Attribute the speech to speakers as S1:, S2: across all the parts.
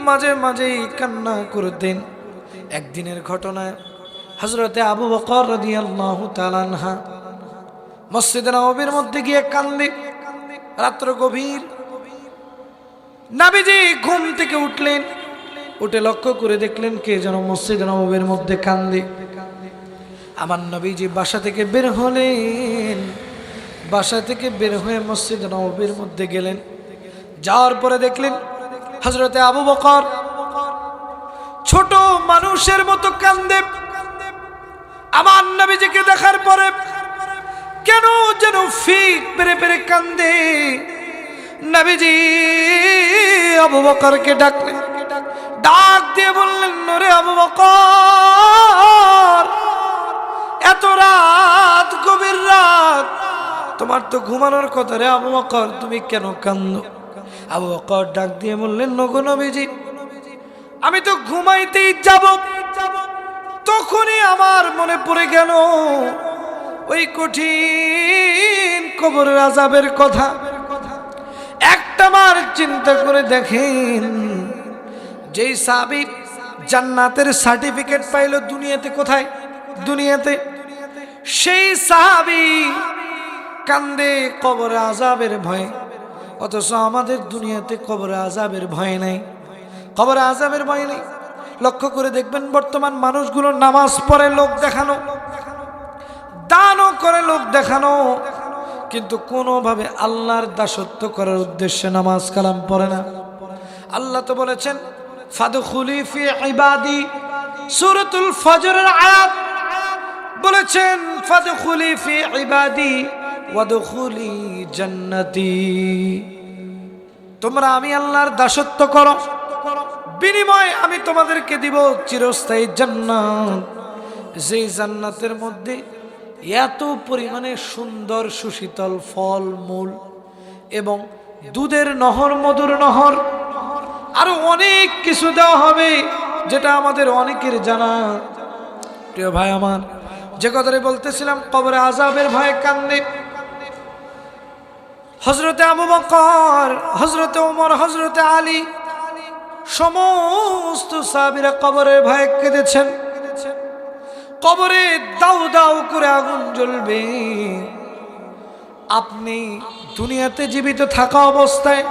S1: মাঝে মাঝেই কান্না করতেন। একদিনের ঘটনা, হযরতে আবু বকর রাদিয়াল্লাহু তাআলা আনহু মসজিদে নববীর মধ্যে গিয়ে কান্দে। রাত্র গভীর, নবীজি ঘুম থেকে উঠলেন, উঠে লক্ষ্য করে দেখলেন কে যেন মসজিদে নববীর মধ্যে কান্দে। আমার নবীজি বাসা থেকে বের হলেন, বাসা থেকে বের হয়ে মসজিদে নববীর মধ্যে গেলেন। যাওয়ার পরে দেখলেন হযরতে আবু বকর ছোট মানুষের মতো কান্দে। আমার নবীজিকে দেখার পরে কেন যেন ফিক পেরে পেরে কান্দে। নবীজি আবু বকরকে ডাকলেন, ডাক দিয়ে বললেন, ওরে আবু বকর, এত রাত, গভীর রাত, তোমার তো ঘুমানোর কথা রে আবু বকর, তুমি কেন কান্দো? আবু বকর ডাক দিয়ে বললেন, নগো নবীজি, আমি তো ঘুমাইতেই যাব, তখনই আমার মনে পড়ে গেল ওই কঠিন কবরের আযাবের কথা। একটাবার চিন্তা করে দেখেন, যেই সাহাবী জান্নাতের সার্টিফিকেট পাইল দুনিয়াতে, কোথায়? দুনিয়াতে। সেই সাহাবী কান্দে কবরের আযাবের ভয়ে, অথচ আমাদের দুনিয়াতে কবরের আযাবের ভয় নাই, কবরের আযাবের ভয় নেই। লক্ষ্য করে দেখবেন বর্তমান মানুষগুলো নামাজ পড়ে লোক দেখানো, দানও করে লোক দেখানো, কিন্তু কোনোভাবে আল্লাহর দাসত্ব করার উদ্দেশ্যে নামাজ কালাম পড়ে না। আল্লাহ তো বলেছেন ফাদখুলি ফি ইবাদি, সূরাতুল ফজরের আয়াত বলেছেন ফাদখুলি ফি ইবাদি ওয়াদখুলি জান্নাতি, তোমরা আমি আল্লাহর দাসত্ব করো, বিনিময় আমি তোমাদেরকে দিব চিরস্থায়ী জান্নাত। যেই জান্নাতের মধ্যে এত পরিমাণে সুন্দর সুশীতল ফল মূল এবং দুধের নহর, মধুর নহর, আরো অনেক কিছু দেওয়া হবে যেটা আমাদের অনেকের জানা। প্রিয় ভাই আমার, যে কথাটা বলতেছিলাম, কবরে আযাবের ভয়ে কান্দে হযরতে আবু বকর, হযরতে ওমর, হযরতে আলী, সমস্ত সাহাবীরা কবরের ভয়ে কেঁদেছেন। কবরে দাউ দাউ করে আগুন জ্বলবে, আপনি দুনিয়াতে জীবিত থাকা অবস্থায়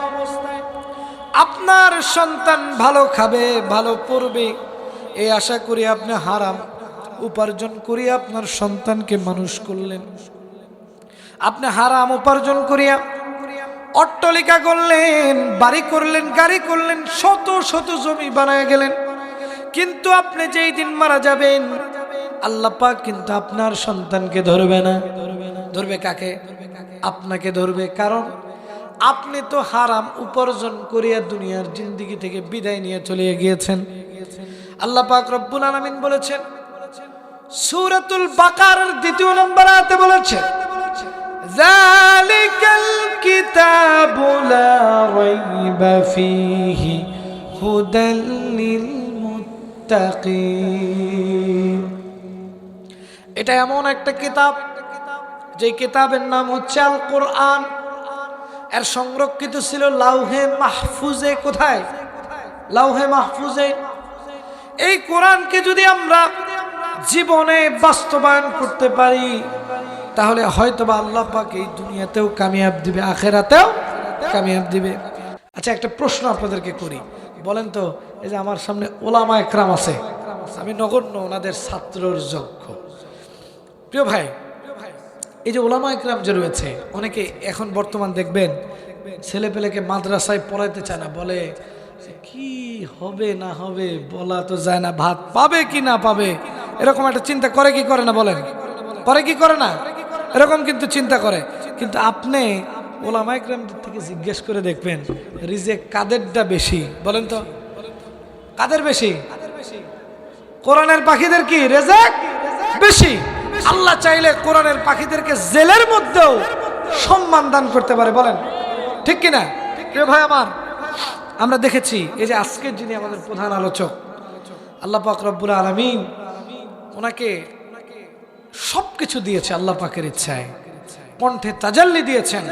S1: আপনার সন্তান ভালো খাবে, ভালো পড়বে, এই আশা করি আপনি হারাম উপার্জন করিয়া আপনার সন্তানকে মানুষ করলেন। আপনি হারাম উপার্জন করিয়া অট্টালিকা করলেন, বাড়ি করলেন, গাড়ি করলেন, শত শত জমি বানায় গেলেন, কিন্তু আপনি যেই দিন মারা যাবেন আল্লাহ পাক কিন্তু আপনার সন্তানকে ধরবে না। ধরবে কাকে? আপনাকে ধরবে। কারণ আপনি তো হারাম উপার্জন করিয়া দুনিয়ার জিন্দেগি থেকে বিদায় নিয়ে চলে গিয়েছেন। আল্লাহ পাক রব্বুল আলামিন বলেছেন সূরাতুল বাকারার ২ নম্বর আয়াতে বলেছেন, যালিকাল কিতাবু লা রাইবা ফীহি হুদাল লিল মুত্তাকিন। এটা এমন একটা কিতাব, যে কিতাবের নাম হচ্ছে আল কোরআন। এর সংরক্ষিত ছিল লাউহে মাহফুজে। কোথায়? লাউহে মাহফুজে। এই কোরআনকে যদি আমরা জীবনে বাস্তবায়ন করতে পারি তাহলে হয়তোবা আল্লাহ পাক এই দুনিয়াতেও কামিয়াব দিবে, আখিরাতেও কামিয়াব দিবে। আচ্ছা, একটা প্রশ্ন আপনাদেরকে করি, বলেন তো, এই যে আমার সামনে ওলামা একরাম আছে, আমি নগণ্য ওনাদের ছাত্রর যোগ্য। প্রিয় ভাই, এই যে ওলামা একরাম যে রয়েছে, অনেকে এখন বর্তমান দেখবেন ছেলে পেলেকে মাদ্রাসায় পড়াইতে চায় না, বলে কি হবে না হবে বলা তো যায় না, ভাত পাবে কি না পাবে, এরকম একটা চিন্তা করে কি করে না? বলেন, করে কি করে না? এরকম কিন্তু চিন্তা করে। কিন্তু আপনি ওলামা একরামদের থেকে জিজ্ঞেস করে দেখবেন রিজেক কাদেরটা বেশি? বলেন তো, কাদের বেশি? কোরআনের পাখিদের কি রিজেক বেশি? আল্লাহ চাইলে কোরআনের পাখিদেরকে জেলের মধ্যেও সম্মান দান করতে পারে। বলেন ঠিক কিনা? প্রিয় ভাই আমার, আমরা দেখেছি এই যে আজকের যিনি আমাদের প্রধান আলোচক আল্লাহ পাক রব্বুল আলামিন, ওনাকে সবকিছু দিয়েছে আল্লাহ পাকের ইচ্ছায়, কণ্ঠে তাজাল্লি দিয়েছেন।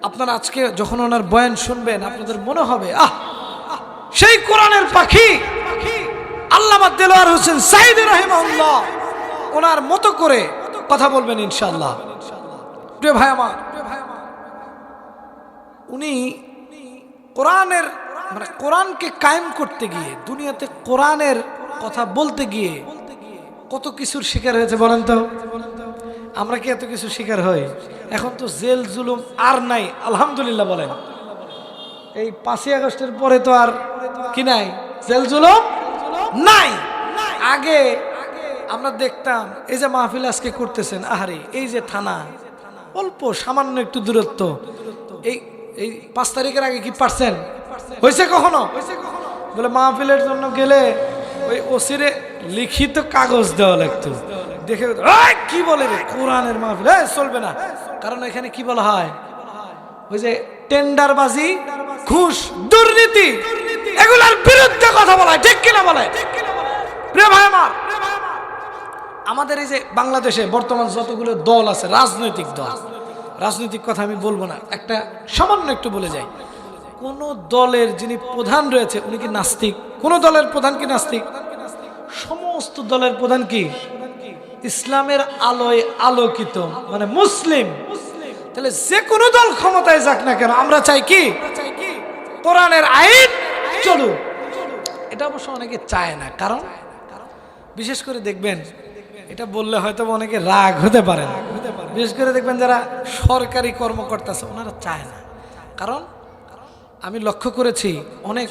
S1: আপনারা আজকে যখন ওনার বয়ান শুনবেন আপনাদের মনে হবে সেই কোরআনের পাখি আল্লামা দেলোয়ার হোসেন সাঈদী রাহিমাহুল্লাহ ওনার মতো করে কথা বলবেন ইনশাআল্লাহ। প্রিয় ভাই আমার, উনি কোরআনের মানে কোরআনকে কায়েম করতে গিয়ে, দুনিয়াতে কোরআনের কথা বলতে গিয়ে কত কিছুর শিকার হয়েছে বলেন তো। আমরা কি এত কিছু শিকার হই? এখন তো জেল জুলুম আর নাই, আলহামদুলিল্লাহ বলেন। এই 5ই আগস্টের পরে তো আর কি নাই, জেল জুলুম নাই। আগে আমরা দেখতাম এই যে মাহফিল আজকে করতেছেন, আহারে এই যে থানা অল্প সামান্য একটু দূরত্ব, এই 5 তারিখের আগে কি পারছেন হয়েছে কখনো? বলে মাহফিলের জন্য গেলে ওই ওসিরে লিখিত কাগজ দেওয়া লাগতো, দেখে কি বলে রে কোরআনের মাহফিল চলবে না। কারণ এখানে কি বলা হয়, ওই যে টেন্ডারবাজি, ঘুষ, দুর্নীতি, এগুলার বিরুদ্ধে কথা বলা হয়, ঠিক কিনা বলে? প্রিয় ভাই আমার, আমাদের এই যে বাংলাদেশে বর্তমান যতগুলো দল আছে, রাজনৈতিক দল, রাজনৈতিক কথা আমি বলবো না, একটা সামান্য একটু বলে যাই। কোন দলের যিনি প্রধান রয়েছে উনি কি নাস্তিক? কোন দলের প্রধান কি নাস্তিক? সমস্ত দলের প্রধান কি ইসলামের আলোয় আলোকিত, মানে মুসলিম। তাহলে যে কোনো দল ক্ষমতায় যাক না কেন, আমরা চাই কি কোরআনের আইন চলুক। এটা অবশ্য অনেকে চায় না, কারণ বিশেষ করে দেখবেন, এটা বললে হয়তো অনেকে রাগ হতে পারে না, বিশেষ করে দেখবেন যারা সরকারি কর্মকর্তা আছে ওনারা চায় না। কারণ আমি লক্ষ্য করেছি অনেক